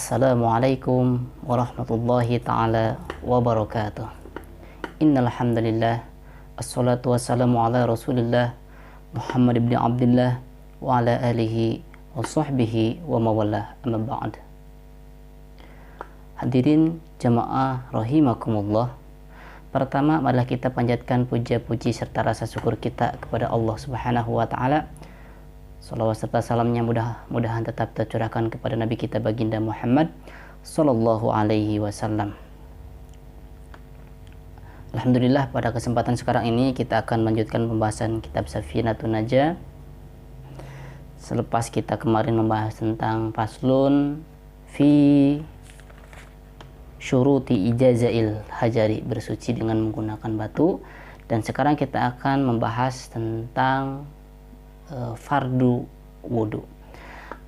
Assalamualaikum warahmatullahi ta'ala wabarakatuh. Innal hamdalillah assalatu wassalamu ala Rasulillah Muhammad ibn Abdullah wa ala alihi wa sahbihi wa mawalah, amma ba'd. Hadirin jamaah rahimakumullah. Pertama, marilah kita panjatkan puja-puji serta rasa syukur kita kepada Allah Subhanahu wa taala. Salawat serta salamnya mudah-mudahan tetap tercurahkan kepada Nabi kita baginda Muhammad sallallahu alaihi wasallam. Alhamdulillah, pada kesempatan sekarang ini kita akan melanjutkan pembahasan kitab Safinatun Najah. Selepas kita kemarin membahas tentang faslun fi syuruti ijazail hajari, bersuci dengan menggunakan batu, dan sekarang kita akan membahas tentang fardu wudu.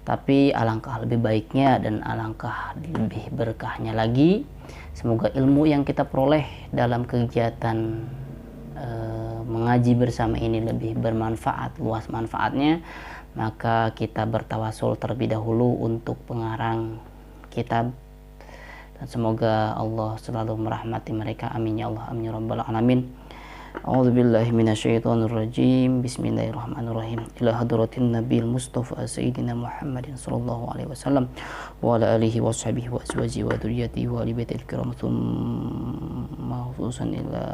Tapi alangkah lebih baiknya dan alangkah lebih berkahnya lagi, semoga ilmu yang kita peroleh dalam kegiatan mengaji bersama ini lebih bermanfaat, luas manfaatnya. Maka kita bertawasul terlebih dahulu untuk pengarang kitab, dan semoga Allah selalu merahmati mereka, amin ya Allah, amin ya rabbal alamin. A'udzubillahi minasyaitonirrajim. Bismillahirrahmanirrahim. Ila hadratin Nabil Mustafa Sayyidina Muhammadin sallallahu alaihi wasallam wa ala alihi wa sahbihi wa azwajihi wa dzurriyyatihi wa ali baitil kiram, thumma khususan ila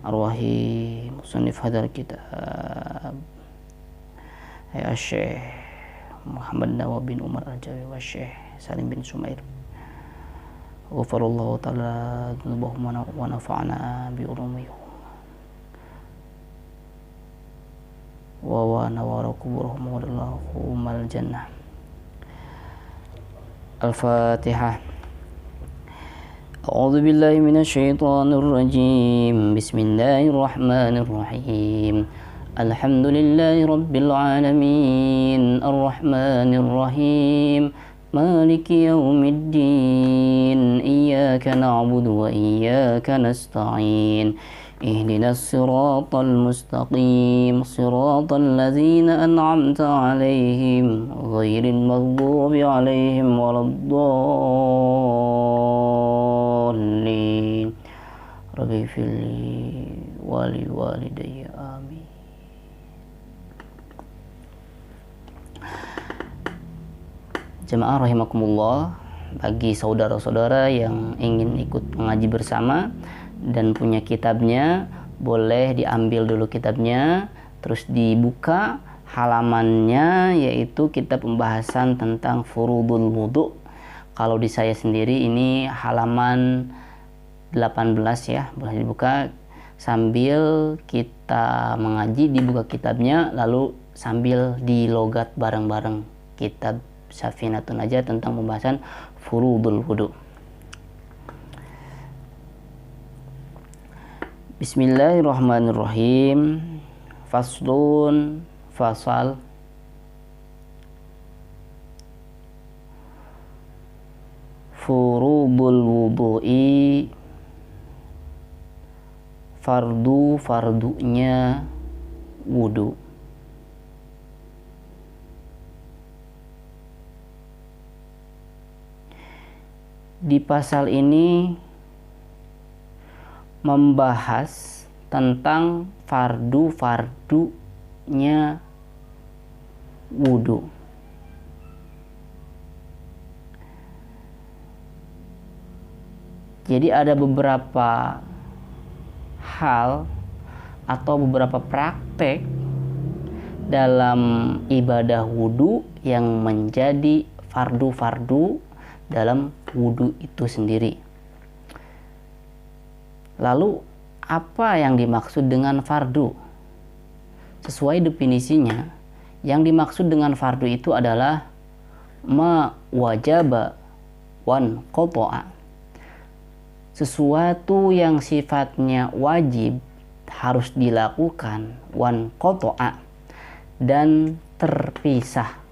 arwahi musannif hadzal kitab ya Syekh Muhammad Nawawi bin Umar Al-Jawi wa Syekh Salim bin Sumair. Ghafarallahu ta'ala dzunubahum wa nafa'ana bi ulumihim wa nawara kuburahum wa lahum al-jannah. Al-Fatihah. A'udzu billahi minasyaitonir rajim. Bismillahirrahmanirrahim. Alhamdulillahi rabbil alamin, arrahmanir rahim, maliki yaumiddin, iyyaka na'budu wa iyyaka nasta'in, ihdinas siratal mustaqim, siratal ladzina an'amta 'alaihim ghairil maghdubi 'alaihim waladdallin. Rabbi firli wa li walidayya, amin. Jemaah rahimakumullah, bagi saudara-saudara yang ingin ikut mengaji bersama dan punya kitabnya, boleh diambil dulu kitabnya, terus dibuka halamannya, yaitu kitab pembahasan tentang furudul wudu. Kalau di saya sendiri ini halaman 18 ya, boleh dibuka sambil kita mengaji, dibuka kitabnya, lalu sambil dilogat bareng-bareng kitab Safinatun Najah tentang pembahasan furudul wudu. Bismillahirrahmanirrahim. Faslun, fasal. Furudul wudu'i, fardunya wudu. Di pasal ini membahas tentang fardunya wudu. Jadi ada beberapa hal atau beberapa praktek dalam ibadah wudu yang menjadi fardu-fardu dalam wudu itu sendiri. Lalu apa yang dimaksud dengan fardu? Sesuai definisinya, yang dimaksud dengan fardu itu adalah ma wajaba wan qata'a, sesuatu yang sifatnya wajib harus dilakukan, wan qata'a, dan terpisah.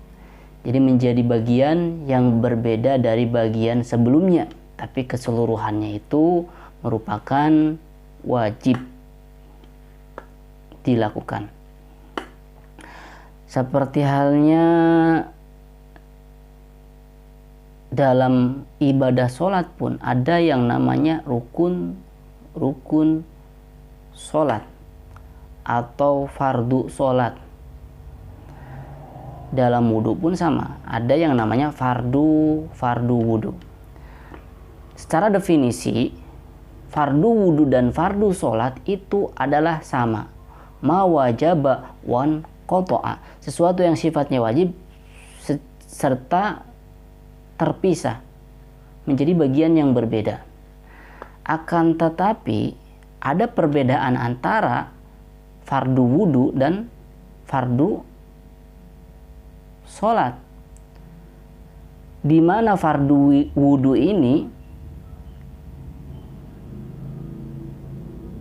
Jadi menjadi bagian yang berbeda dari bagian sebelumnya, tapi keseluruhannya itu merupakan wajib dilakukan. Seperti halnya dalam ibadah sholat pun ada yang namanya rukun sholat atau fardu sholat. Dalam wudhu pun sama, ada yang namanya fardu wudhu. Secara definisi, fardu wudhu dan fardu sholat itu adalah sama. Ma wajaba wan qata'a, sesuatu yang sifatnya wajib serta terpisah menjadi bagian yang berbeda. Akan tetapi ada perbedaan antara fardu wudhu dan fardu sholat, di mana fardu wudhu ini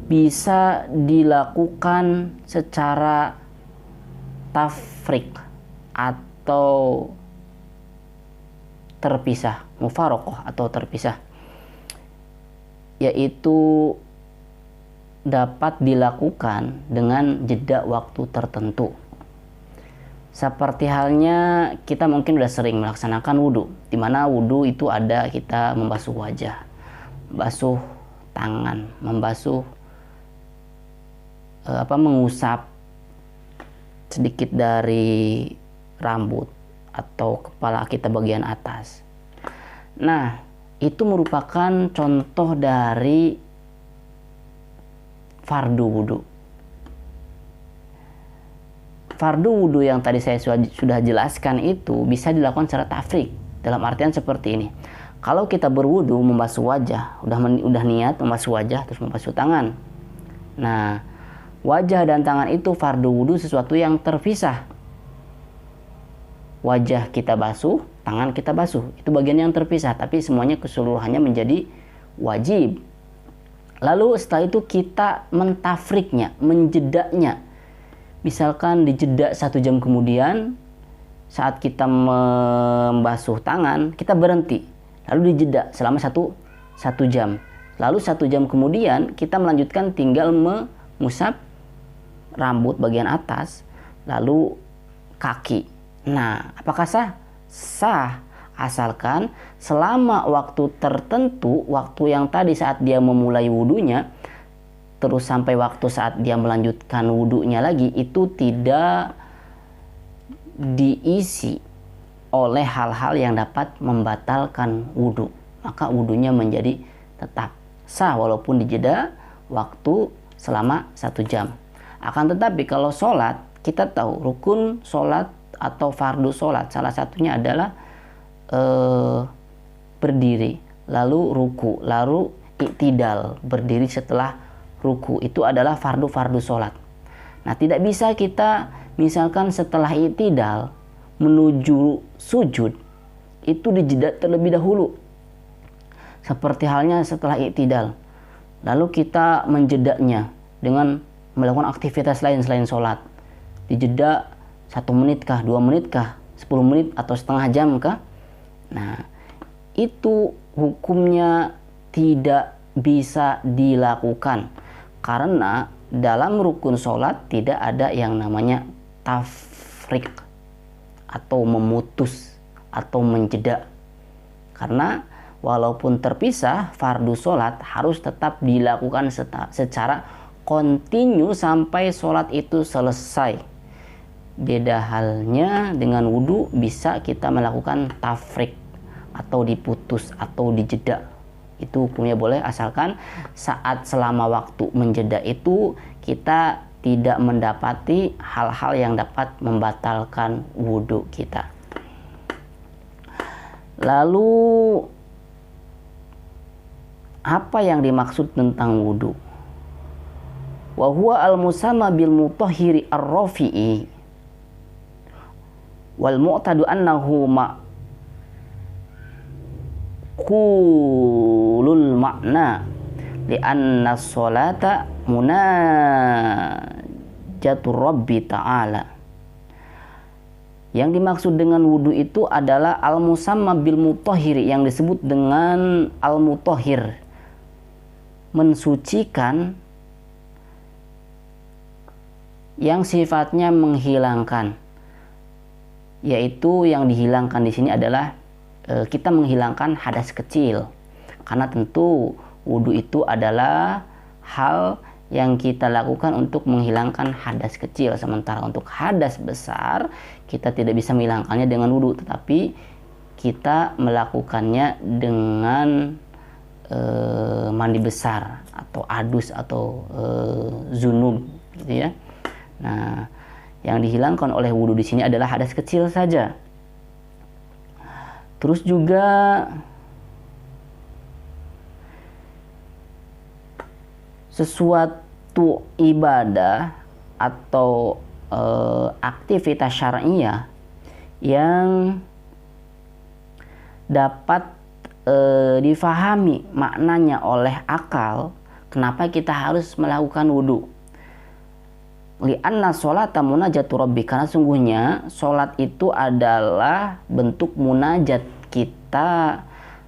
bisa dilakukan secara tafrik atau terpisah, mufarokoh atau terpisah, yaitu dapat dilakukan dengan jeda waktu tertentu. Seperti halnya kita mungkin sudah sering melaksanakan wudhu, di mana wudhu itu ada kita membasuh wajah, membasuh tangan, mengusap sedikit dari rambut atau kepala kita bagian atas. Nah, itu merupakan contoh dari fardu wudhu. Fardu wudhu yang tadi saya sudah jelaskan itu bisa dilakukan secara tafrik, dalam artian seperti ini. Kalau kita berwudhu membasuh wajah, udah niat membasuh wajah terus membasuh tangan. Nah, wajah dan tangan itu fardu wudhu sesuatu yang terpisah. Wajah kita basuh, tangan kita basuh, itu bagian yang terpisah, tapi semuanya keseluruhannya menjadi wajib. Lalu setelah itu kita mentafriknya, menjedaknya. Misalkan dijeda 1 jam kemudian, saat kita membasuh tangan, kita berhenti. Lalu dijeda selama 1 jam. Lalu 1 jam kemudian, kita melanjutkan tinggal mengusap rambut bagian atas, lalu kaki. Nah, apakah sah? Sah. Asalkan selama waktu tertentu, waktu yang tadi saat dia memulai wudhunya, terus sampai waktu saat dia melanjutkan wudhunya lagi, itu tidak diisi oleh hal-hal yang dapat membatalkan wudhu, maka wudhunya menjadi tetap sah walaupun dijeda waktu selama 1 jam. Akan tetapi kalau sholat, kita tahu rukun sholat atau fardu sholat salah satunya adalah berdiri, lalu ruku, lalu iktidal, berdiri setelah ruku, itu adalah fardu sholat. Nah, tidak bisa kita misalkan setelah iktidal menuju sujud itu dijeda terlebih dahulu, seperti halnya setelah iktidal lalu kita menjedaknya dengan melakukan aktivitas lain selain sholat. Dijeda 1 menit kah, 2 menit kah, 10 menit atau setengah jam kah? Nah, itu hukumnya tidak bisa dilakukan, karena dalam rukun sholat tidak ada yang namanya tafrik atau memutus atau menjeda. Karena walaupun terpisah, fardu sholat harus tetap dilakukan secara kontinu sampai sholat itu selesai. Beda halnya dengan wudhu, bisa kita melakukan tafrik atau diputus atau dijeda. Itu hukumnya boleh, asalkan saat selama waktu menjeda itu kita tidak mendapati hal-hal yang dapat membatalkan wudhu kita. Lalu apa yang dimaksud tentang wudhu? Wa huwa al-musamma bil mutahhiri ar-rafi'i wal mu'tadu annahu ma'qulul makna li'anna sholata munajatur rabbi ta'ala. Yang dimaksud dengan wudhu itu adalah al-musamma bil mutahhir, yang disebut dengan al-mutahhir, mensucikan, yang sifatnya menghilangkan, yaitu yang dihilangkan di sini adalah kita menghilangkan hadas kecil. Karena tentu wudhu itu adalah hal yang kita lakukan untuk menghilangkan hadas kecil. Sementara untuk hadas besar kita tidak bisa menghilangkannya dengan wudhu, tetapi kita melakukannya dengan mandi besar atau adus atau zunub gitu ya. Nah, yang dihilangkan oleh wudhu di sini adalah hadas kecil saja. Terus juga sesuatu ibadah atau aktivitas syar'iyah yang dapat difahami maknanya oleh akal, kenapa kita harus melakukan wudhu? Li'anna sholata munajatu rabbi, karena sungguhnya sholat itu adalah bentuk munajat kita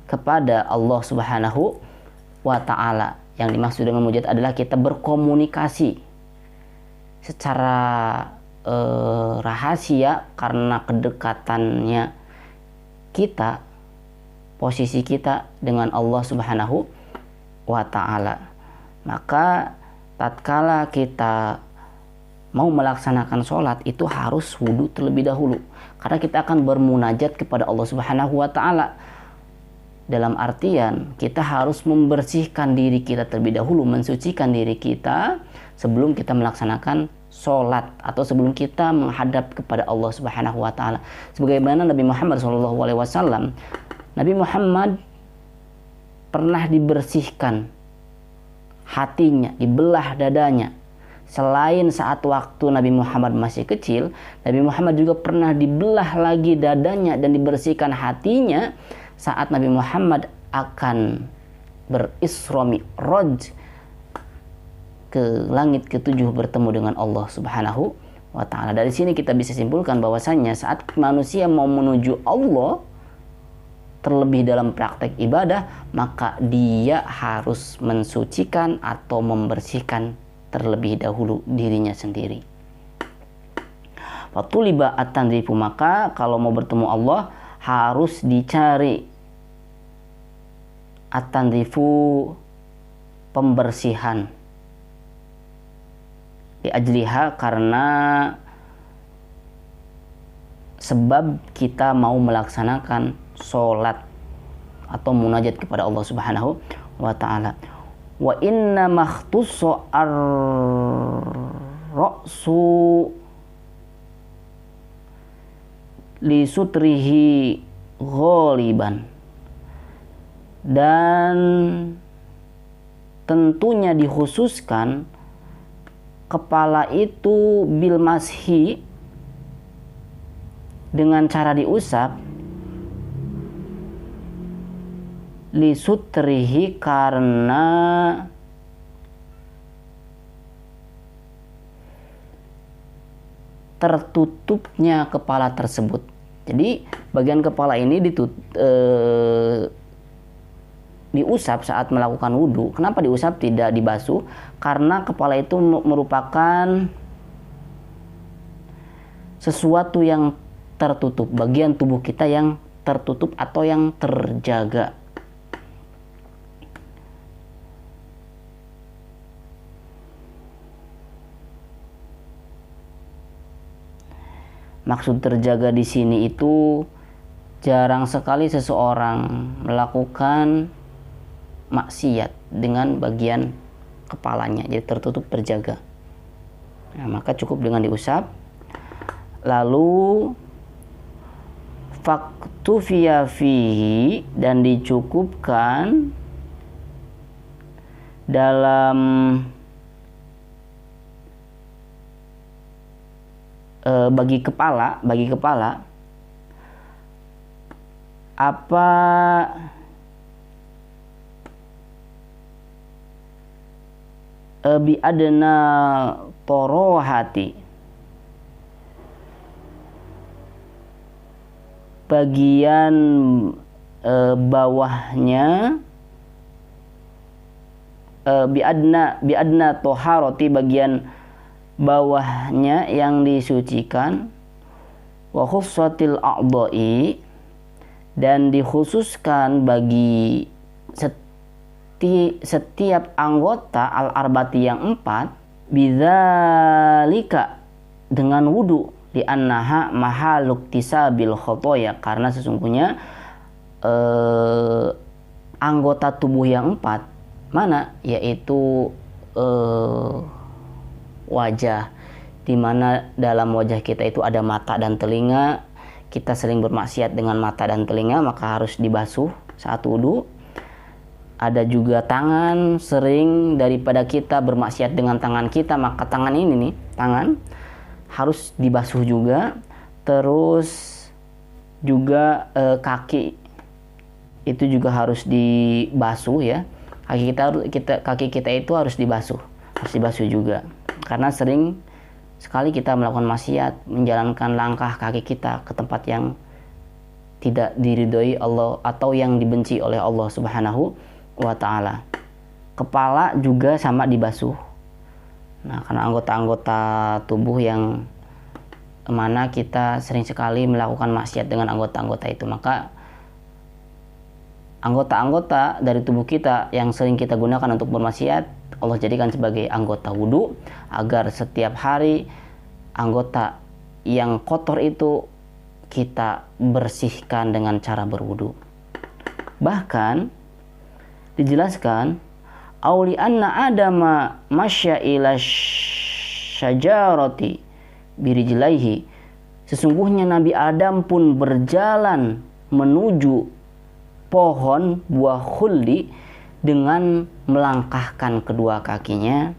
kepada Allah Subhanahu wa ta'ala. Yang dimaksud dengan munajat adalah kita berkomunikasi secara rahasia karena kedekatannya kita, posisi kita dengan Allah Subhanahu wa ta'ala. Maka tatkala kita mau melaksanakan sholat itu harus wudhu terlebih dahulu, karena kita akan bermunajat kepada Allah Subhanahu wa ta'ala. Dalam artian kita harus membersihkan diri kita terlebih dahulu, mensucikan diri kita sebelum kita melaksanakan sholat atau sebelum kita menghadap kepada Allah Subhanahu wa ta'ala. Sebagaimana Nabi Muhammad SAW, Nabi Muhammad pernah dibersihkan hatinya, dibelah dadanya. Selain saat waktu Nabi Muhammad masih kecil, Nabi Muhammad juga pernah dibelah lagi dadanya dan dibersihkan hatinya saat Nabi Muhammad akan berisra mi'raj ke langit ketujuh bertemu dengan Allah Subhanahu wa ta'ala. Dari sini kita bisa simpulkan bahwasanya saat manusia mau menuju Allah terlebih dalam praktek ibadah, maka dia harus mensucikan atau membersihkan terlebih dahulu dirinya sendiri. Fatuliba at-tanzifu, maka kalau mau bertemu Allah harus dicari at-tanzifu, pembersihan. Di ajliha, karena sebab kita mau melaksanakan sholat atau munajat kepada Allah Subhanahu wa ta'ala. Wa inna makhtusso ar-ra'su li sutrihi ghaliban, dan tentunya dikhususkan kepala itu bil mashi, dengan cara diusap, li sutrihi, karena tertutupnya kepala tersebut. Jadi bagian kepala ini diusap saat melakukan wudhu. Kenapa diusap, tidak dibasuh? Karena kepala itu merupakan sesuatu yang tertutup, bagian tubuh kita yang tertutup atau yang terjaga. Maksud terjaga di sini itu jarang sekali seseorang melakukan maksiat dengan bagian kepalanya, jadi tertutup, terjaga. Nah, maka cukup dengan diusap. Lalu faktufiya fihi, dan dicukupkan dalam bagi kepala apa bi adna torohati, bagian bawahnya, bi adna toharoti, bagian bawahnya yang disucikan, wa khussatil a'dha'i, dan dikhususkan bagi setiap anggota al-arbati yang 4 bidzalika dengan wudu li annaha mahaluk tisabil khotoya, karena sesungguhnya anggota tubuh yang 4 mana, yaitu wajah, di mana dalam wajah kita itu ada mata dan telinga. Kita sering bermaksiat dengan mata dan telinga, maka harus dibasuh saat wudu. Ada juga tangan, sering daripada kita bermaksiat dengan tangan kita, maka tangan ini nih, tangan harus dibasuh juga. Terus juga kaki itu juga harus dibasuh ya. Kaki kita itu harus dibasuh juga. Karena sering sekali kita melakukan maksiat, menjalankan langkah kaki kita ke tempat yang tidak diridhoi Allah atau yang dibenci oleh Allah Subhanahu wa ta'ala. Kepala juga sama dibasuh. Nah, karena anggota-anggota tubuh yang mana kita sering sekali melakukan maksiat dengan anggota-anggota itu, maka anggota-anggota dari tubuh kita yang sering kita gunakan untuk bermaksiat, Allah jadikan sebagai anggota wudu, agar setiap hari anggota yang kotor itu kita bersihkan dengan cara berwudu. Bahkan dijelaskan auli anna adama masya ila syajarati birijlaihi, sesungguhnya Nabi Adam pun berjalan menuju pohon buah khuldi dengan melangkahkan kedua kakinya.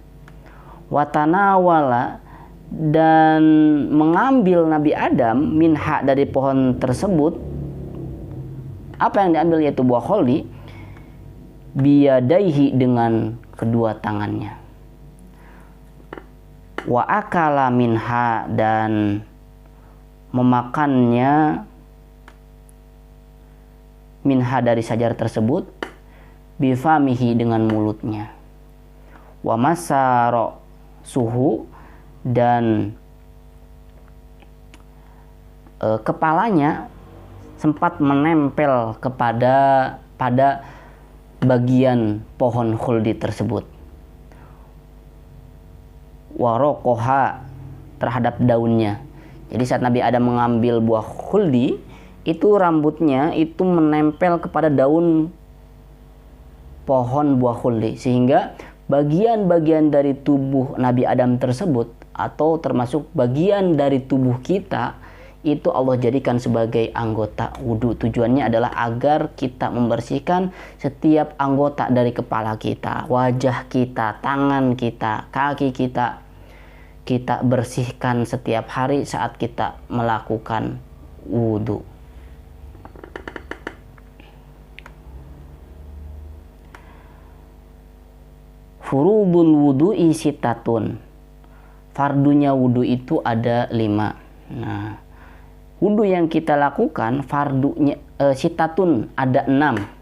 Watanawala, dan mengambil Nabi Adam minha dari pohon tersebut. Apa yang diambil yaitu buah khuldi, biyadaihi dengan kedua tangannya. Wa akala minha, dan memakannya minha dari sajar tersebut, bifamihi dengan mulutnya. Wa masaro suhu, dan kepalanya sempat menempel pada bagian pohon khuldi tersebut. Warokoha, terhadap daunnya. Jadi saat Nabi Adam mengambil buah khuldi, itu rambutnya itu menempel kepada daun pohon buah khuldi, sehingga bagian-bagian dari tubuh Nabi Adam tersebut, atau termasuk bagian dari tubuh kita, itu Allah jadikan sebagai anggota wudu. Tujuannya adalah agar kita membersihkan setiap anggota dari kepala kita, wajah kita, tangan kita, kaki kita. Kita bersihkan setiap hari saat kita melakukan wudu. Furudul wudu'i sitatun, fardunya wudu itu ada 5. Nah, wudu yang kita lakukan fardunya sitatun ada 6.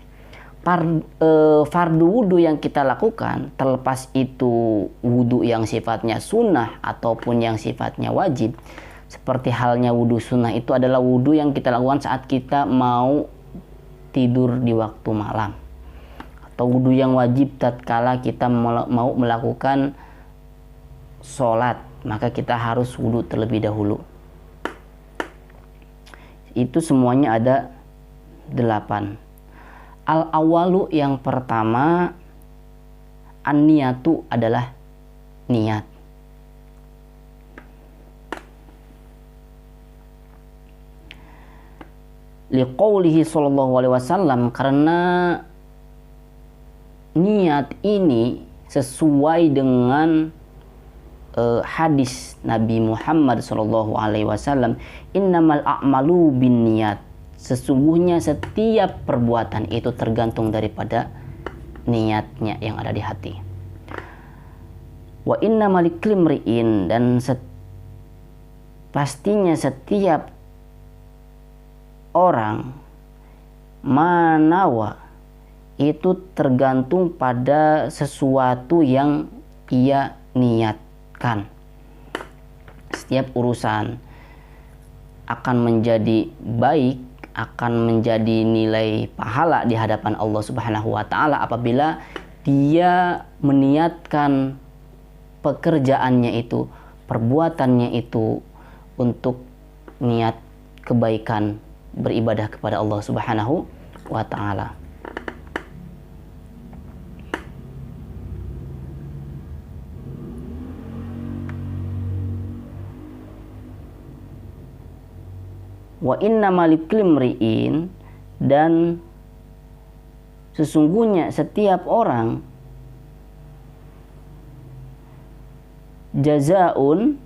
Fardu wudu yang kita lakukan, terlepas itu wudu yang sifatnya sunnah ataupun yang sifatnya wajib. Seperti halnya wudu sunnah itu adalah wudu yang kita lakukan saat kita mau tidur di waktu malam. Atau wudu yang wajib tatkala kita mau melakukan sholat, maka kita harus wudu terlebih dahulu. Itu semuanya ada 8. Al-awalu, yang pertama, an-niyatu adalah niat. Liqaulihi sallallahu alaihi wasallam, karena niat ini sesuai dengan hadis Nabi Muhammad sallallahu alaihi wasallam, innamal a'malu binniyat, sesungguhnya setiap perbuatan itu tergantung daripada niatnya yang ada di hati. Wa innamal likulli imri'in, dan pastinya setiap orang manawa itu tergantung pada sesuatu yang ia niatkan. Setiap urusan akan menjadi baik akan menjadi nilai pahala di hadapan Allah Subhanahu wa taala apabila dia meniatkan pekerjaannya itu, perbuatannya itu untuk niat kebaikan beribadah kepada Allah Subhanahu wa taala. Wa inna malikul mri'in, dan sesungguhnya setiap orang jazaun,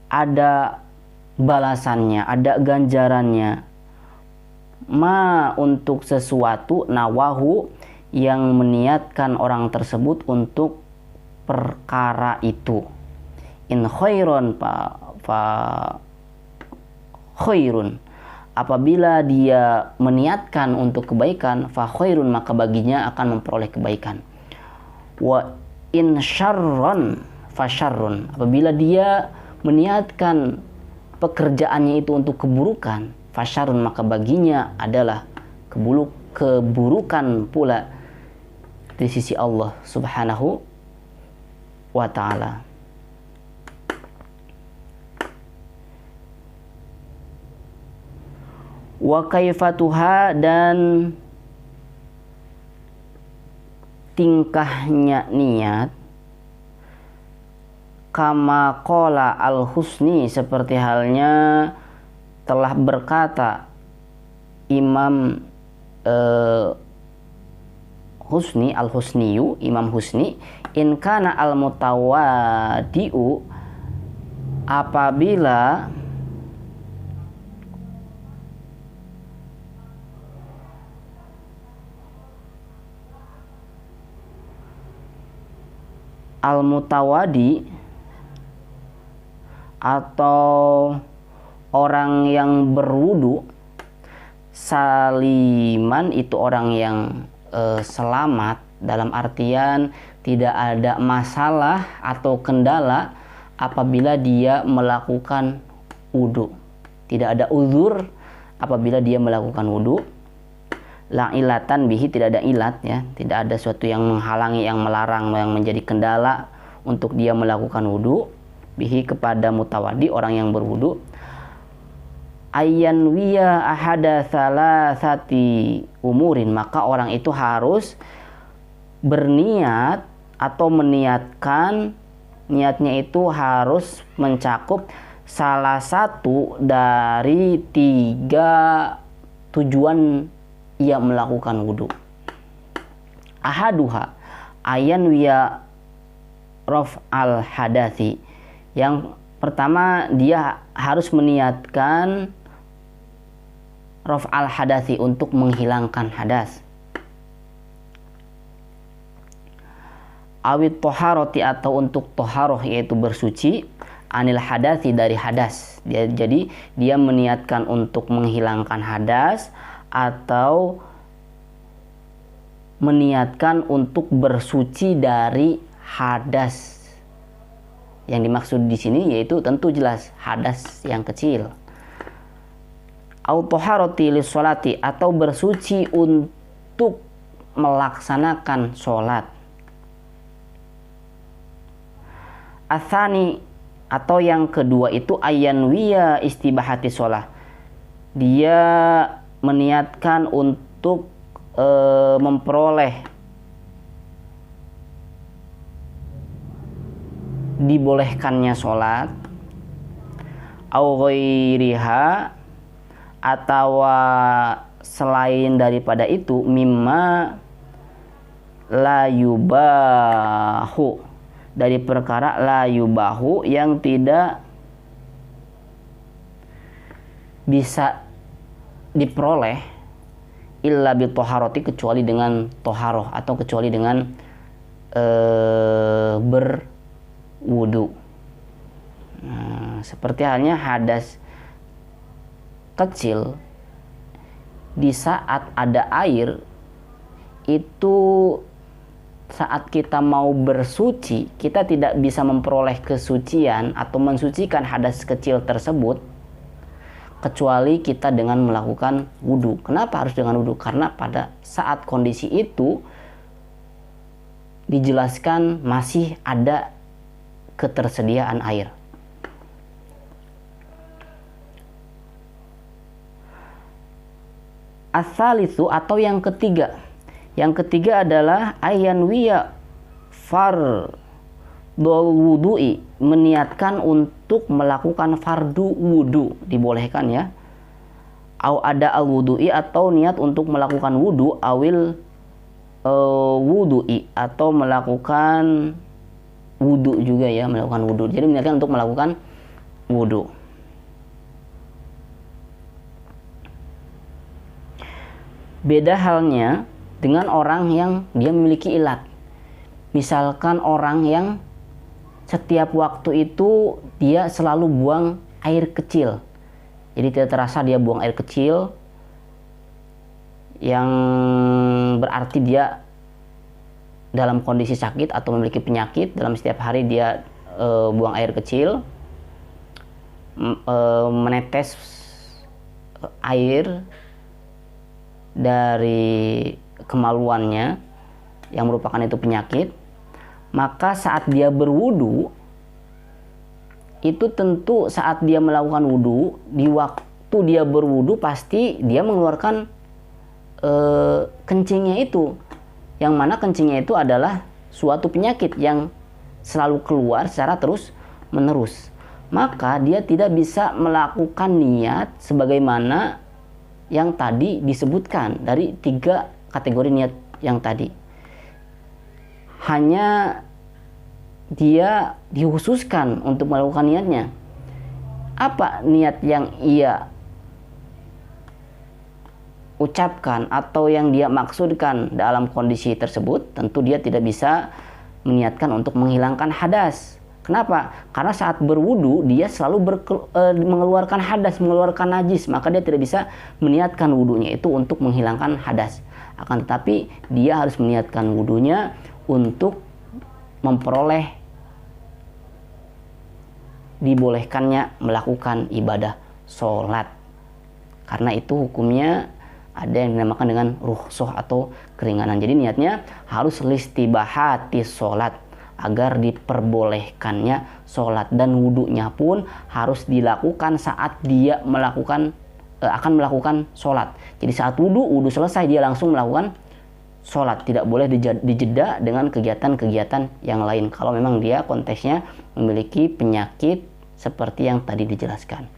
ada balasannya, ada ganjarannya, ma untuk sesuatu, nawahu yang meniatkan orang tersebut untuk perkara itu. In khairon fa khairun, apabila dia meniatkan untuk kebaikan, fa khairun, maka baginya akan memperoleh kebaikan. Wa in syarron fa syarrun, apabila dia meniatkan pekerjaannya itu untuk keburukan, fa syarrun, maka baginya adalah keburukan pula di sisi Allah Subhanahu wa taala. Wa kaifatuha, dan tingkahnya niat, kama qala al-Husni, seperti halnya telah berkata Imam Husni, al-Husniyu, Imam Husni, in kana al-mutawadi'u, apabila al-mutawadi atau orang yang berwudu, saliman itu orang yang selamat, dalam artian tidak ada masalah atau kendala apabila dia melakukan wudu, tidak ada uzur apabila dia melakukan wudu. La ilatan bihi, tidak ada ilat, ya, tidak ada sesuatu yang menghalangi, yang melarang, yang menjadi kendala untuk dia melakukan wudu. Bihi, kepada mutawadi, orang yang berwudu. Ayyan wiya ahada salasati umurin, maka orang itu harus berniat atau meniatkan, niatnya itu harus mencakup salah satu dari 3 tujuan ia melakukan wudu. Ahaduha ayan wiya raf al hadasi, yang pertama dia harus meniatkan raf al hadasi, untuk menghilangkan hadas. Awit toharoti, atau untuk toharoh, yaitu bersuci, anil hadasi, dari hadas. Jadi dia meniatkan untuk menghilangkan hadas, atau meniatkan untuk bersuci dari hadas. Yang dimaksud di sini yaitu tentu jelas hadas yang kecil. Au taharati lis sholati, atau bersuci untuk melaksanakan sholat. Atsani, atau yang kedua itu ayan wiya istibahati sholat, dia meniatkan untuk memperoleh dibolehkannya sholat, au ghairiha, atau selain daripada itu, mimma la yubahu, dari perkara la yubahu yang tidak bisa diperoleh illa bi toharoti, kecuali dengan toharoh, atau kecuali dengan berwudu. Nah, seperti halnya hadas kecil, di saat ada air itu, saat kita mau bersuci, kita tidak bisa memperoleh kesucian atau mensucikan hadas kecil tersebut kecuali kita dengan melakukan wudhu. Kenapa harus dengan wudhu? Karena pada saat kondisi itu dijelaskan masih ada ketersediaan air. As-salisu atau yang ketiga. Yang ketiga adalah ayanwiya fardul wudu'i, meniatkan untuk melakukan fardu wudu, dibolehkan ya. Au ada al wudu'i, atau niat untuk melakukan wudu, awil wudu'i, atau melakukan wudu juga ya, melakukan wudu. Jadi meniatkan untuk melakukan wudu. Beda halnya dengan orang yang dia memiliki ilat. Misalkan orang yang setiap waktu itu dia selalu buang air kecil. Jadi tidak terasa dia buang air kecil, yang berarti dia dalam kondisi sakit atau memiliki penyakit. Dalam setiap hari dia buang air kecil, menetes air dari kemaluannya yang merupakan itu penyakit. Maka saat dia berwudu, itu tentu saat dia melakukan wudu, di waktu dia berwudu pasti dia mengeluarkan kencingnya itu, yang mana kencingnya itu adalah suatu penyakit yang selalu keluar secara terus menerus. Maka dia tidak bisa melakukan niat sebagaimana yang tadi disebutkan dari 3 kategori niat yang tadi. Hanya dia dikhususkan untuk melakukan niatnya. Apa niat yang ia ucapkan atau yang dia maksudkan dalam kondisi tersebut? Tentu dia tidak bisa meniatkan untuk menghilangkan hadas. Kenapa? Karena saat berwudu dia selalu mengeluarkan hadas, mengeluarkan najis. Maka dia tidak bisa meniatkan wudunya itu untuk menghilangkan hadas. Akan tetapi dia harus meniatkan wudunya untuk memperoleh dibolehkannya melakukan ibadah sholat. Karena itu hukumnya ada yang dinamakan dengan rukhsah atau keringanan. Jadi niatnya harus listibahati sholat, agar diperbolehkannya sholat. Dan wudunya pun harus dilakukan saat dia akan melakukan sholat. Jadi saat wudu selesai dia langsung melakukan sholat. Tidak boleh dijeda dengan kegiatan-kegiatan yang lain kalau memang dia konteksnya memiliki penyakit seperti yang tadi dijelaskan.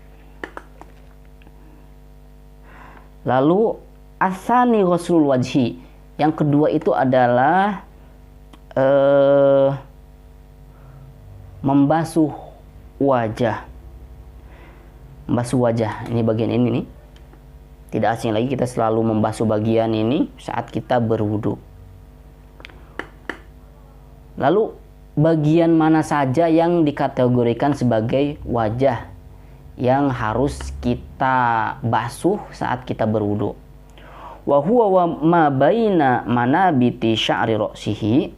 Lalu asani ghuslul wajhi, yang kedua itu adalah membasuh wajah. Membasuh wajah, ini bagian ini nih. Tidak asing lagi, kita selalu membasuh bagian ini saat kita berwudu. Lalu bagian mana saja yang dikategorikan sebagai wajah yang harus kita basuh saat kita berwudu? Wa huwa wa ma baina manabiti sya'ri ra'sihi,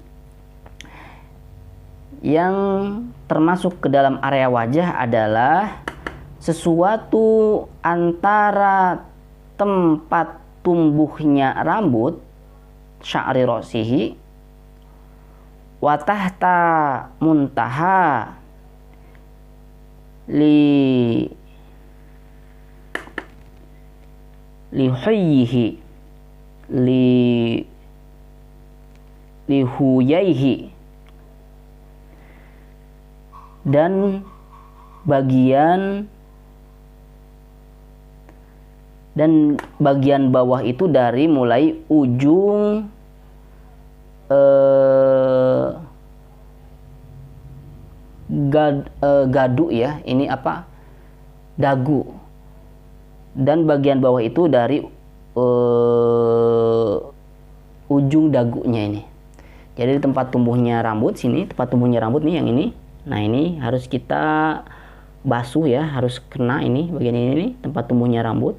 yang termasuk ke dalam area wajah adalah sesuatu antara tempat tumbuhnya rambut, sya'ri ra'sihi, wa tahta muntaha lihuyaihi, dan bagian bawah itu dari mulai ujung gadu ya, ini apa, dagu, dan bagian bawah itu dari ujung dagunya ini. Jadi tempat tumbuhnya rambut sini, tempat tumbuhnya rambut nih yang ini. Nah ini harus kita basuh ya, harus kena ini bagian ini nih, tempat tumbuhnya rambut,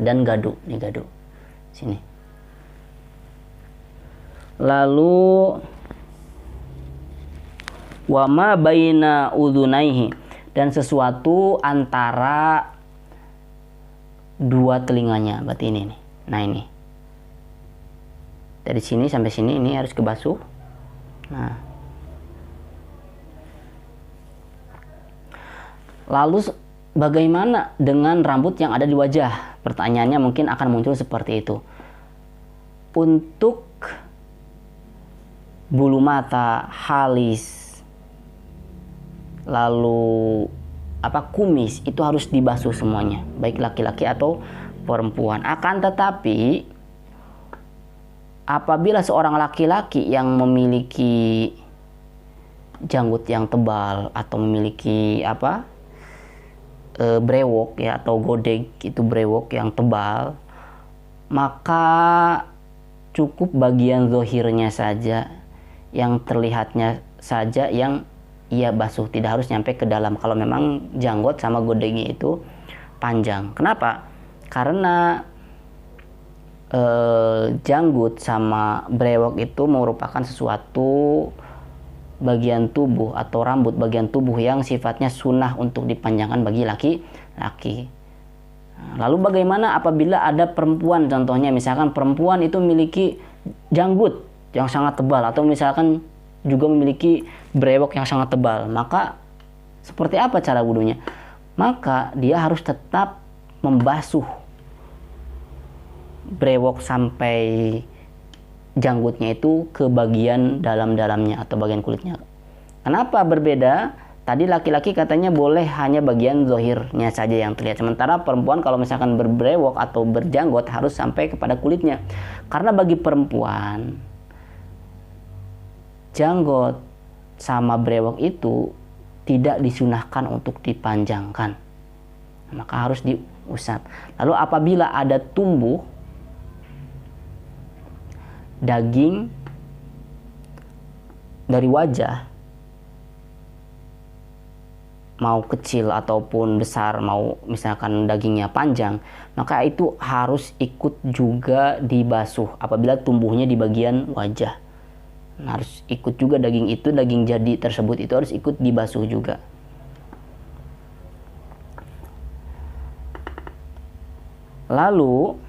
dan gadu, nih gadu sini. Lalu wama baina udhunaihi, dan sesuatu antara dua telinganya, berarti ini nih. Nah ini dari sini sampai sini ini harus kebasuh. Nah, lalu bagaimana dengan rambut yang ada di wajah? Pertanyaannya mungkin akan muncul seperti itu. Untuk bulu mata, halis, lalu kumis itu harus dibasuh semuanya, baik laki-laki atau perempuan. Akan tetapi apabila seorang laki-laki yang memiliki janggut yang tebal atau memiliki brewok ya, atau godeg itu brewok yang tebal, maka cukup bagian zahirnya saja, yang terlihatnya saja yang ia basuh, tidak harus nyampe ke dalam kalau memang janggut sama godegnya itu panjang. Kenapa? Karena janggut sama brewok itu merupakan sesuatu bagian tubuh atau rambut bagian tubuh yang sifatnya sunnah untuk dipanjangkan bagi laki-laki. Lalu bagaimana apabila ada perempuan, contohnya misalkan perempuan itu memiliki janggut yang sangat tebal atau misalkan juga memiliki brewok yang sangat tebal, maka seperti apa cara wudunya? Maka dia harus tetap membasuh brewok sampai janggutnya itu ke bagian dalam-dalamnya atau bagian kulitnya. Kenapa berbeda? Tadi laki-laki katanya boleh hanya bagian zahirnya saja yang terlihat, sementara perempuan kalau misalkan berbrewok atau berjanggut harus sampai kepada kulitnya. Karena bagi perempuan janggut sama brewok itu tidak disunahkan untuk dipanjangkan, maka harus diusap. Lalu apabila ada tumbuh daging dari wajah, mau kecil ataupun besar, mau misalkan dagingnya panjang, maka itu harus ikut juga dibasuh apabila tumbuhnya di bagian wajah. Nah, harus ikut juga daging jadi tersebut itu harus ikut dibasuh juga. Lalu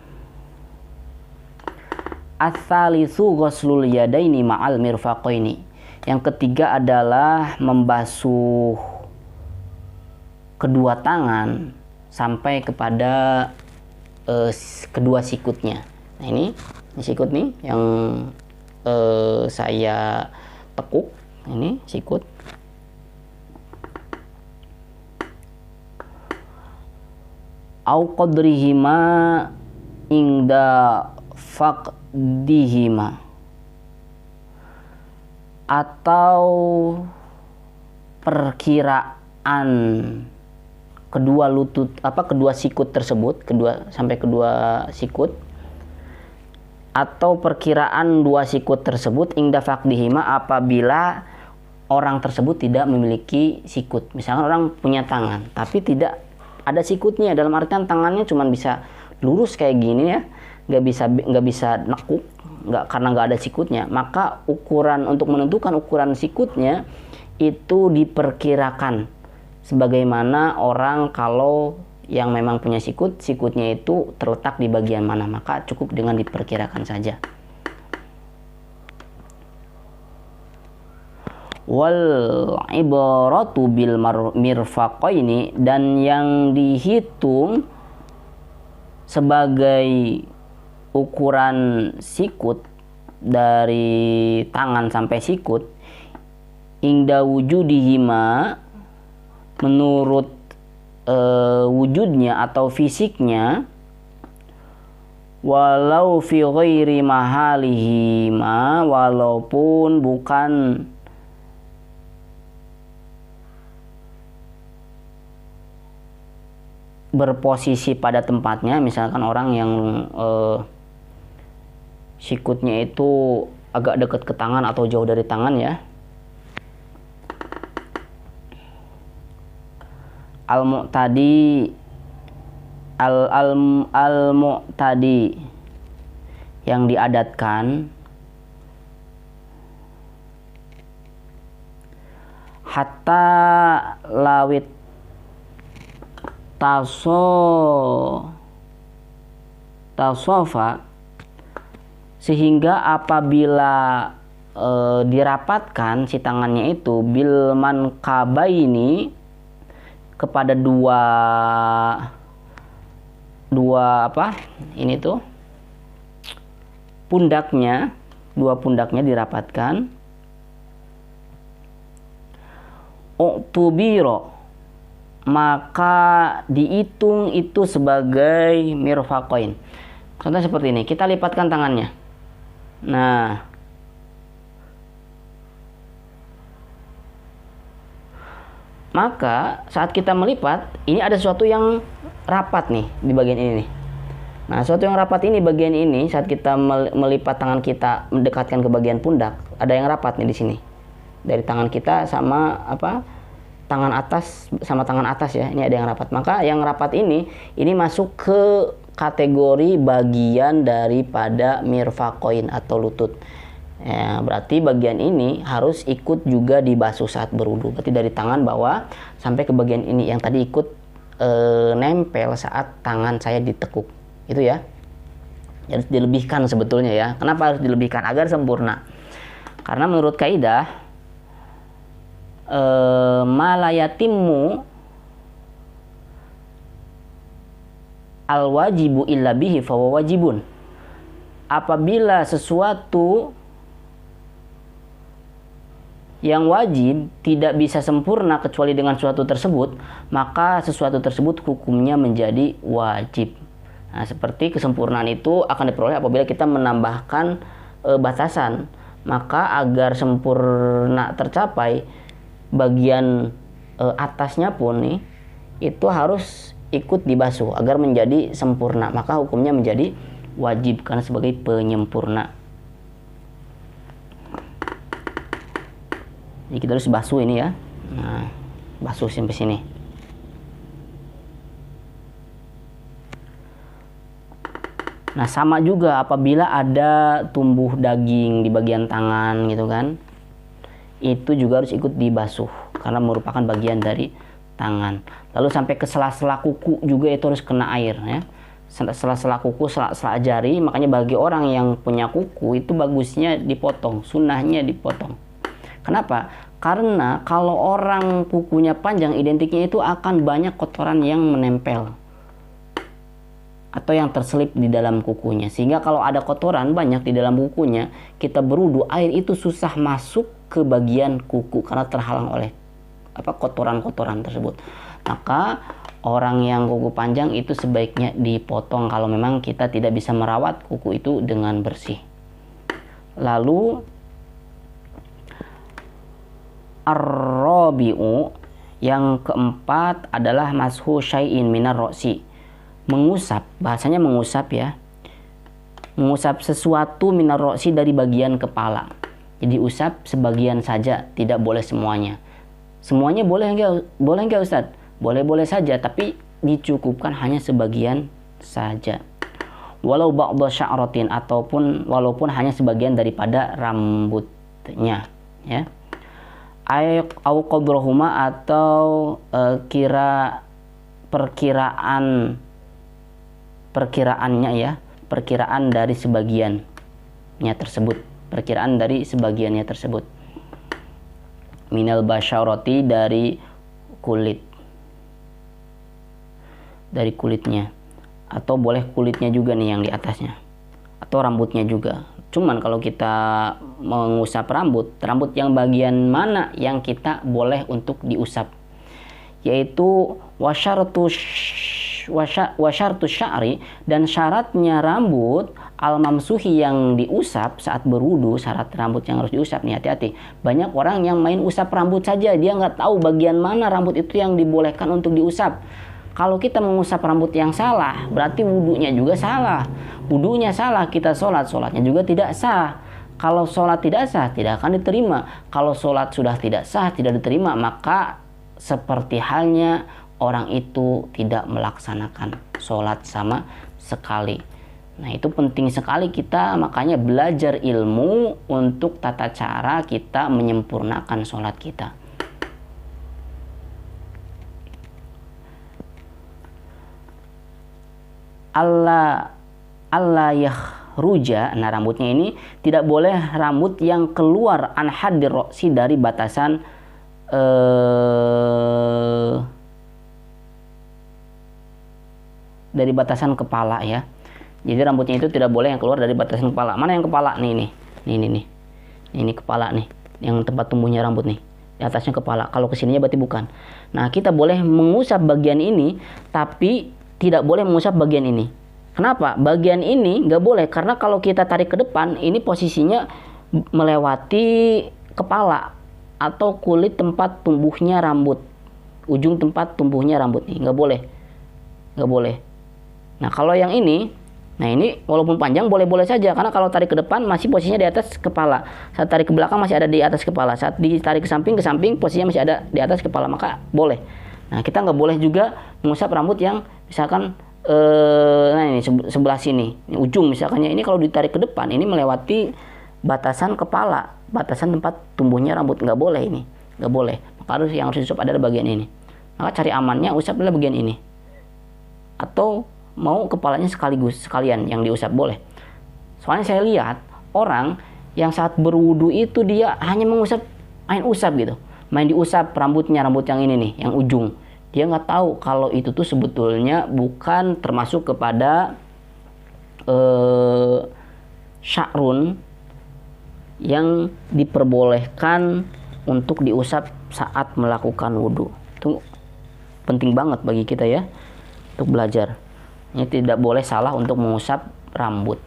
ats-tsalitsu ghuslul yadaini ma'al mirfaqaini. Yang ketiga adalah membasuh kedua tangan sampai kepada kedua sikutnya. Nah ini sikut nih yang saya tekuk, ini sikut. Au qadrihima ingda faqdihima, atau perkiraan kedua lutut kedua sikut tersebut, kedua sikut, atau perkiraan dua sikut tersebut ingda faqdihima apabila orang tersebut tidak memiliki sikut. Misalkan orang punya tangan tapi tidak ada sikutnya, dalam artian tangannya cuma bisa lurus kayak gini ya, nggak bisa nekuk, karena nggak ada sikutnya, maka ukuran untuk menentukan ukuran sikutnya itu diperkirakan sebagaimana orang kalau yang memang punya sikutnya itu terletak di bagian mana, maka cukup dengan diperkirakan saja. Wal ibaratu bil mirfaqaini, dan yang dihitung sebagai ukuran sikut dari tangan sampai sikut ingda wujudihima, menurut wujudnya atau fisiknya, walau fi ghairi mahalihima, walaupun bukan berposisi pada tempatnya. Misalkan orang yang sikutnya itu agak dekat ke tangan atau jauh dari tangan ya. Al-mu'tadi yang diadatkan, hatta lawit taso tasofa, sehingga apabila dirapatkan si tangannya itu bil mankabaini, kepada dua ini tuh pundaknya, dua pundaknya dirapatkan. Uktubiro, maka dihitung itu sebagai mirfaqain. Contoh seperti ini, kita lipatkan tangannya. Nah, maka saat kita melipat, ini ada sesuatu yang rapat nih di bagian ini nih. Nah, sesuatu yang rapat ini bagian ini, saat kita melipat tangan kita mendekatkan ke bagian pundak, ada yang rapat nih di sini. Dari tangan kita sama tangan atas sama tangan atas ya, ini ada yang rapat. Maka yang rapat ini masuk ke kategori bagian daripada mirfaqain atau lutut. Ya, berarti bagian ini harus ikut juga dibasuh saat berwudu. Berarti dari tangan bawah sampai ke bagian ini yang tadi ikut nempel saat tangan saya ditekuk. Itu ya. Harus dilebihkan sebetulnya ya. Kenapa harus dilebihkan? Agar sempurna. Karena menurut kaidah malayatimmu al wajibu illa bihi fawa wajibun. Apabila sesuatu yang wajib tidak bisa sempurna kecuali dengan sesuatu tersebut, maka sesuatu tersebut hukumnya menjadi wajib. Nah, seperti kesempurnaan itu akan diperoleh apabila kita menambahkan batasan. Maka agar sempurna tercapai, bagian atasnya pun nih itu harus ikut dibasuh agar menjadi sempurna. Maka hukumnya menjadi wajib karena sebagai penyempurna. Jadi kita harus basuh ini ya. Nah, basuh sampai sini. Nah, sama juga apabila ada tumbuh daging di bagian tangan gitu kan. Itu juga harus ikut dibasuh karena merupakan bagian dari tangan. Lalu sampai ke sela-sela kuku juga itu harus kena air ya. Sela-sela kuku, sela-sela jari, makanya bagi orang yang punya kuku itu bagusnya dipotong, sunnahnya dipotong. Kenapa? Karena kalau orang kukunya panjang, identiknya itu akan banyak kotoran yang menempel atau yang terselip di dalam kukunya. Sehingga kalau ada kotoran banyak di dalam kukunya, kita berwudu, air itu susah masuk ke bagian kuku karena terhalang oleh kotoran-kotoran tersebut. Maka orang yang kuku panjang itu sebaiknya dipotong kalau memang kita tidak bisa merawat kuku itu dengan bersih. Lalu ar-rabi'u, yang keempat adalah mashu syai'in minar ro'si, mengusap, bahasanya mengusap ya, mengusap sesuatu minar ro'si dari bagian kepala. Jadi usap sebagian saja, tidak boleh semuanya. Semuanya boleh enggak Ustaz? Boleh saja, tapi dicukupkan hanya sebagian saja. Walau ba'da sya'ratin, ataupun walaupun hanya sebagian daripada rambutnya ya. Au qadrahuma, atau perkiraannya ya, perkiraan dari sebagiannya tersebut. Perkiraan dari sebagiannya tersebut. Minal basyarati, dari kulit. Dari kulitnya. Atau boleh kulitnya juga nih yang di atasnya. Atau rambutnya juga. Cuman kalau kita mengusap rambut yang bagian mana yang kita boleh untuk diusap? Yaitu wasyartu sya'ri, dan syaratnya rambut al-mamsuhi yang diusap saat berwudu, syarat rambut yang harus diusap nih, hati-hati. Banyak orang yang main usap rambut saja, dia nggak tahu bagian mana rambut itu yang dibolehkan untuk diusap. Kalau kita mengusap rambut yang salah, berarti wudunya juga salah. Wudunya salah, kita sholatnya juga tidak sah. Kalau sholat tidak sah, tidak akan diterima. Kalau sholat sudah tidak sah, tidak diterima, maka seperti halnya orang itu tidak melaksanakan sholat sama sekali. Nah, itu penting sekali kita makanya belajar ilmu untuk tata cara kita menyempurnakan sholat kita. Allah alla yahruja, nah rambutnya ini tidak boleh rambut yang keluar an haddir roksi dari batasan kepala ya. Jadi rambutnya itu tidak boleh yang keluar dari batasan kepala. Mana yang kepala nih. Ini kepala nih, yang tempat tumbuhnya rambut nih. Di atasnya kepala. Kalau kesininya berarti bukan. Nah, kita boleh mengusap bagian ini, tapi tidak boleh mengusap bagian ini. Kenapa? Bagian ini nggak boleh, karena kalau kita tarik ke depan, ini posisinya melewati kepala atau kulit tempat tumbuhnya rambut. Ujung tempat tumbuhnya rambut nih, nggak boleh. Nah, kalau yang ini, nah ini walaupun panjang boleh-boleh saja, karena kalau tarik ke depan masih posisinya di atas kepala. Saat tarik ke belakang masih ada di atas kepala. Saat ditarik ke samping posisinya masih ada di atas kepala, maka boleh. Nah, kita nggak boleh juga mengusap rambut yang misalkan nah ini sebelah sini, ini ujung misalkannya, ini kalau ditarik ke depan ini melewati batasan kepala, batasan tempat tumbuhnya rambut, nggak boleh ini, nggak boleh. Maka yang harus diusap adalah bagian ini. Maka cari amannya usaplah bagian ini. Atau mau kepalanya sekalian yang diusap boleh. Soalnya saya lihat orang yang saat berwudu itu dia hanya mengusap, main usap gitu, main diusap rambutnya, rambut yang ini nih, yang ujung. Dia nggak tahu kalau itu tuh sebetulnya bukan termasuk kepada sya'run yang diperbolehkan untuk diusap saat melakukan wudu. Itu penting banget bagi kita ya untuk belajar. Ini tidak boleh salah untuk mengusap rambut.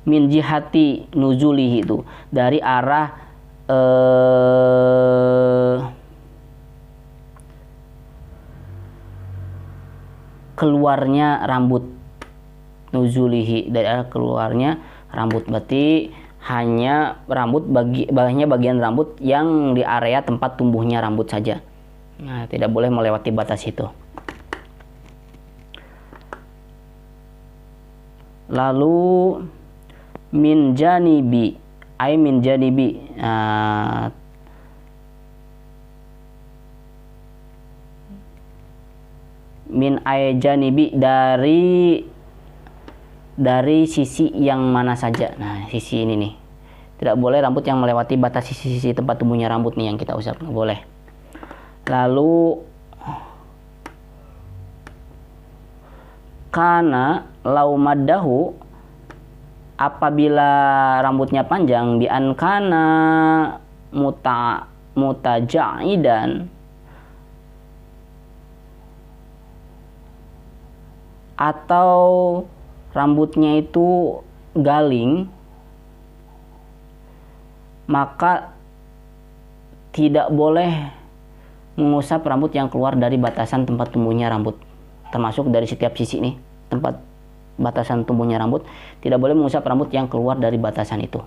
Min jihati nuzulihi, itu dari arah keluarnya rambut. Nuzulihi, dari arah keluarnya rambut, berarti hanya rambut, bagian rambut yang di area tempat tumbuhnya rambut saja. Nah, tidak boleh melewati batas itu. Lalu min janibi, min ay janibi, dari sisi yang mana saja. Nah, sisi ini nih, tidak boleh rambut yang melewati batas sisi-sisi tempat tumbuhnya rambut nih yang kita usap, nggak boleh. Lalu kana laumadahu, apabila rambutnya panjang, bi an kana mutaja'idan, atau rambutnya itu galing, maka tidak boleh mengusap rambut yang keluar dari batasan tempat tumbuhnya rambut, termasuk dari setiap sisi nih tempat batasan tumbuhnya rambut, tidak boleh mengusap rambut yang keluar dari batasan itu.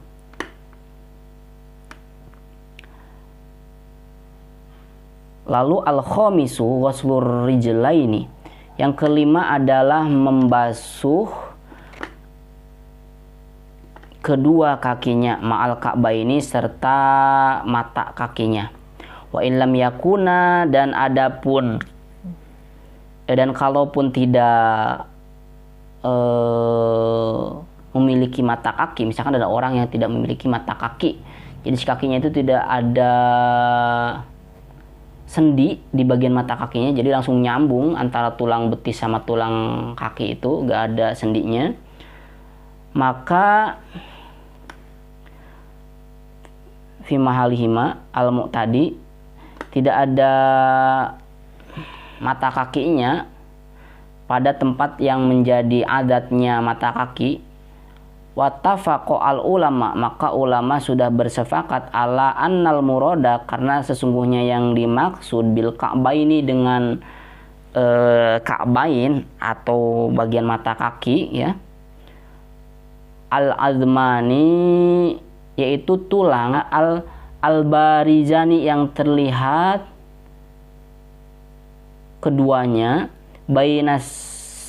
Lalu al-khamisu waslur rijlaini, yang kelima adalah membasuh kedua kakinya, ma'al ka'baini, serta mata kakinya. Wa illam yakuna, dan adapun dan kalaupun tidak memiliki mata kaki, misalkan ada orang yang tidak memiliki mata kaki, jadi kakinya itu tidak ada sendi di bagian mata kakinya, jadi langsung nyambung antara tulang betis sama tulang kaki itu, gak ada sendinya, maka fi mahalihima al-mu'tadi, tidak ada mata kakinya pada tempat yang menjadi adatnya mata kaki. Wattafaqo al ulama, maka ulama sudah bersepakat ala annal murada, karena sesungguhnya yang dimaksud bil ka'baini, dengan ka'bain atau bagian mata kaki ya, al azmani, yaitu tulang al-barizani, yang terlihat keduanya, bainas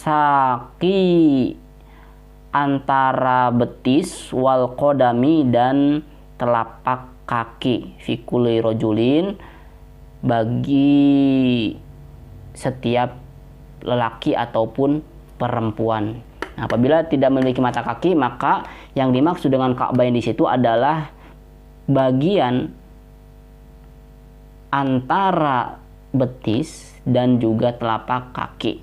saqi, antara betis, wal qadami, dan telapak kaki, fi kulli rajulin, bagi setiap lelaki ataupun perempuan. Nah, apabila tidak memiliki mata kaki, maka yang dimaksud dengan Ka'bain di situ adalah bagian antara betis dan juga telapak kaki.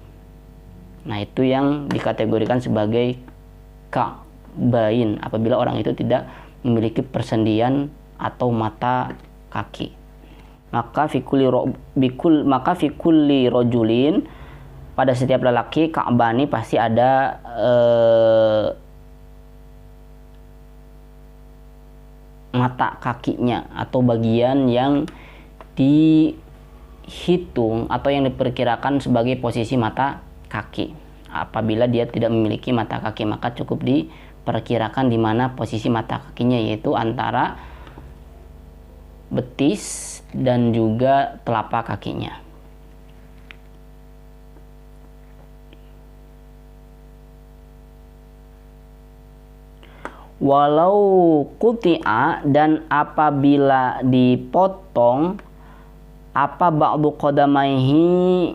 Nah, itu yang dikategorikan sebagai Ka'bain apabila orang itu tidak memiliki persendian atau mata kaki. Maka fikulli rojulin, pada setiap lelaki Ka'bani pasti ada mata kakinya atau bagian yang dihitung atau yang diperkirakan sebagai posisi mata kaki. Apabila dia tidak memiliki mata kaki, maka cukup diperkirakan di mana posisi mata kakinya, yaitu antara betis dan juga telapak kakinya. Walau quti'a, dan apabila dipotong apa ba'du qadamaihi,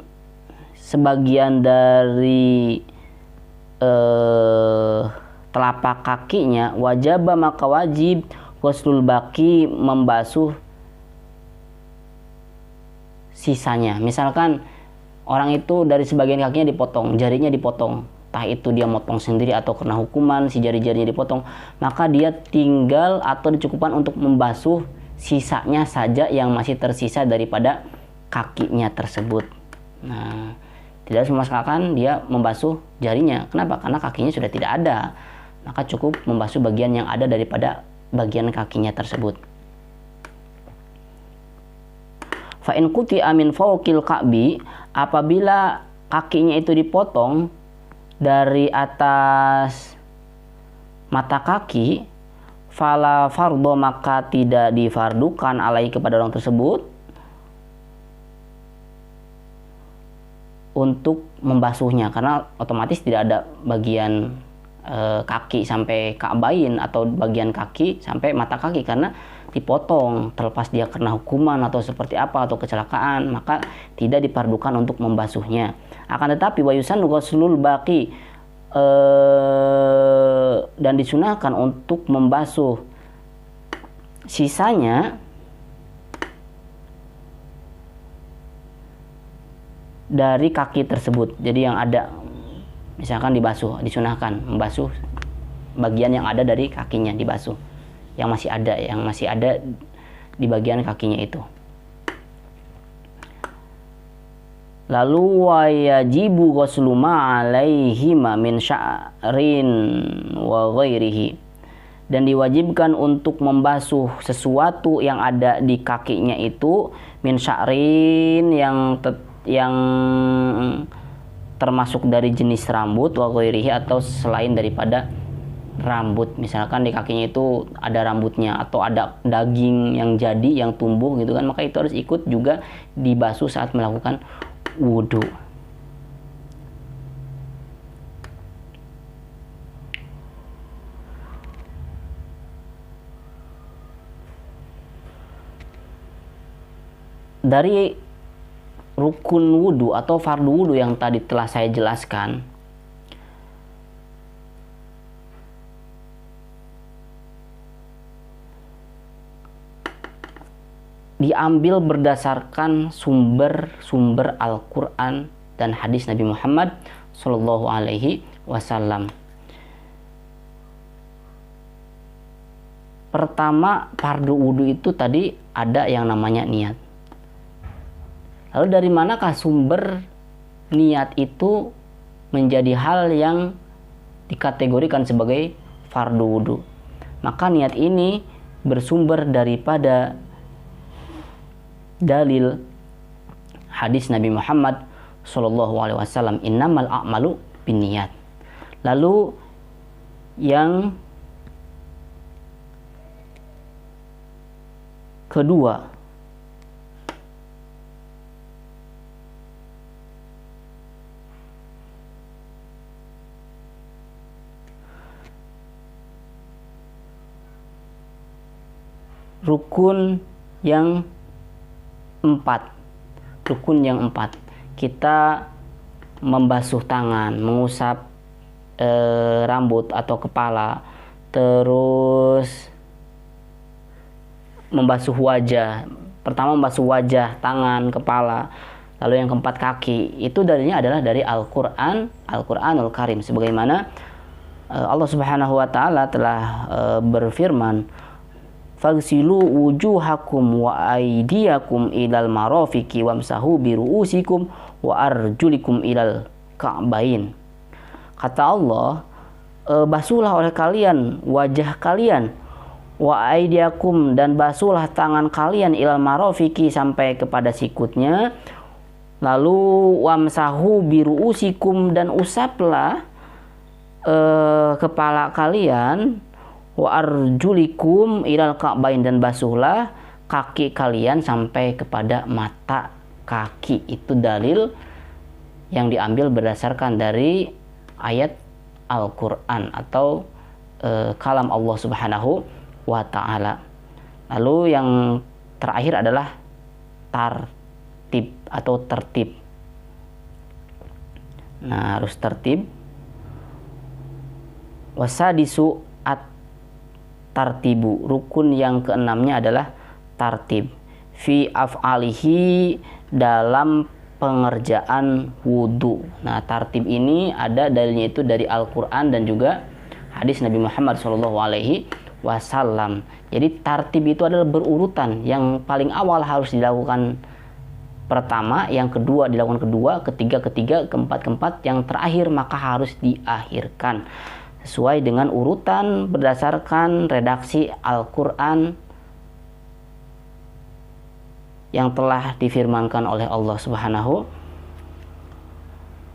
sebagian dari telapak kakinya, wajaba, maka wajib ghuslul baqi, membasuh sisanya. Misalkan orang itu dari sebagian kakinya dipotong, jarinya dipotong, entah itu dia motong sendiri atau kena hukuman si jari-jarinya dipotong, maka dia tinggal atau dicukupkan untuk membasuh sisanya saja yang masih tersisa daripada kakinya tersebut. Nah, tidak memaksakan dia membasuh jarinya. Kenapa? Karena kakinya sudah tidak ada, maka cukup membasuh bagian yang ada daripada bagian kakinya tersebut. Fa in quti'a min fawqil ka'bi, apabila kakinya itu dipotong dari atas mata kaki, fala fardho, maka tidak difardukan alaihi, kepada orang tersebut untuk membasuhnya, karena otomatis tidak ada bagian kaki sampai Ka'bain atau bagian kaki sampai mata kaki, karena dipotong. Terlepas dia kena hukuman atau seperti apa atau kecelakaan, maka tidak difardukan untuk membasuhnya. Akan tetapi wayusan ghuslul baqi, dan disunahkan untuk membasuh sisanya dari kaki tersebut. Jadi yang ada, misalkan dibasuh, disunahkan membasuh bagian yang ada dari kakinya, dibasuh yang masih ada di bagian kakinya itu. Lalu wayajibu ghuslu ma alaihima min sya'rin wa ghairihi, dan diwajibkan untuk membasuh sesuatu yang ada di kakinya itu, min sya'rin, yang termasuk dari jenis rambut, wa ghairihi, atau selain daripada rambut. Misalkan di kakinya itu ada rambutnya atau ada daging yang jadi, yang tumbuh gitu kan, maka itu harus ikut juga dibasuh saat melakukan wudhu. Dari rukun wudhu atau fardu wudhu yang tadi telah saya jelaskan, diambil berdasarkan sumber Al-Quran dan hadis Nabi Muhammad Sallallahu Alaihi Wasallam. Pertama, fardu wudhu itu tadi ada yang namanya niat. Lalu dari manakah sumber niat itu menjadi hal yang dikategorikan sebagai fardu wudhu? Maka niat ini bersumber daripada dalil hadis Nabi Muhammad Sallallahu Alaihi Wasallam, innamal a'malu binniyat. Lalu yang kedua, rukun yang empat, kita membasuh tangan, mengusap rambut atau kepala, terus membasuh wajah. Pertama membasuh wajah, tangan, kepala, lalu yang keempat kaki. Itu dalilnya adalah dari Al-Qur'anul Karim, sebagaimana Allah Subhanahu wa taala telah berfirman, "Faghsilu wujuhakum wa aydiyakum ilal marafiqi wamsahu bi ru'usikum wa arjulikum ilal ka'bain." Kata Allah, basuhlah oleh kalian wajah kalian, wa aydiyakum, dan basuhlah tangan kalian ilal marafiqi, sampai kepada sikutnya, lalu wamsahu bi ru'usikum, dan usaplah kepala kalian, wa arjulikum ilal ka'bain, dan basuhlah kaki kalian sampai kepada mata kaki. Itu dalil yang diambil berdasarkan dari ayat Al-Quran atau kalam Allah Subhanahu wa ta'ala. Lalu yang terakhir adalah tartib atau tertib. Nah, harus tertib. Wasadisu at-tartibu, rukun yang keenamnya adalah tartib. Fi af'alihi, dalam pengerjaan wudu. Nah, tartib ini ada dalilnya itu dari Al-Quran dan juga hadis Nabi Muhammad SAW. Jadi tartib itu adalah berurutan. Yang paling awal harus dilakukan pertama, yang kedua dilakukan kedua, ketiga keempat, yang terakhir maka harus diakhirkan sesuai dengan urutan berdasarkan redaksi Al-Quran yang telah difirmankan oleh Allah Subhanahu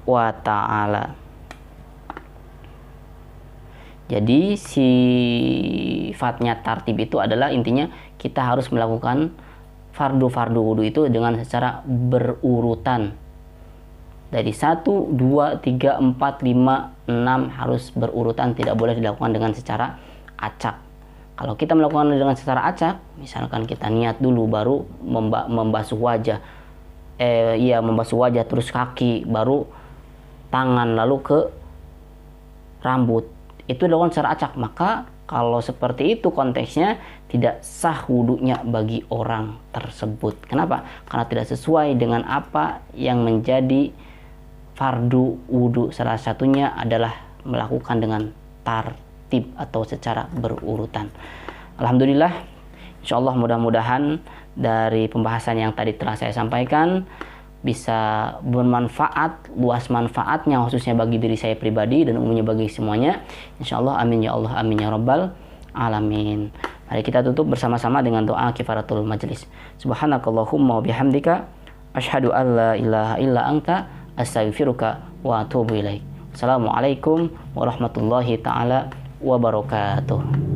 wa ta'ala. Jadi sifatnya tartib itu adalah intinya kita harus melakukan fardu wudu itu dengan secara berurutan. Dari 1, 2, 3, 4, 5, 6 harus berurutan, tidak boleh dilakukan dengan secara acak. Kalau kita melakukan dengan secara acak, misalkan kita niat dulu baru membasuh wajah, membasuh wajah, terus kaki, baru tangan, lalu ke rambut, itu dilakukan secara acak, maka kalau seperti itu konteksnya tidak sah wudunya bagi orang tersebut. Kenapa? Karena tidak sesuai dengan apa yang menjadi fardu wudu. Salah satunya adalah melakukan dengan tartib atau secara berurutan. Alhamdulillah, insyaallah mudah-mudahan dari pembahasan yang tadi telah saya sampaikan bisa bermanfaat, luas manfaatnya khususnya bagi diri saya pribadi dan umumnya bagi semuanya. Insyaallah, amin ya Allah, amin ya rabbal alamin. Mari kita tutup bersama-sama dengan doa kifaratul majlis. Subhanakallahumma wa bihamdika asyhadu an la ilaha illa anta astaghfiruka wa atubu ilaik. Assalamualaikum warahmatullahi taala wabarakatuh.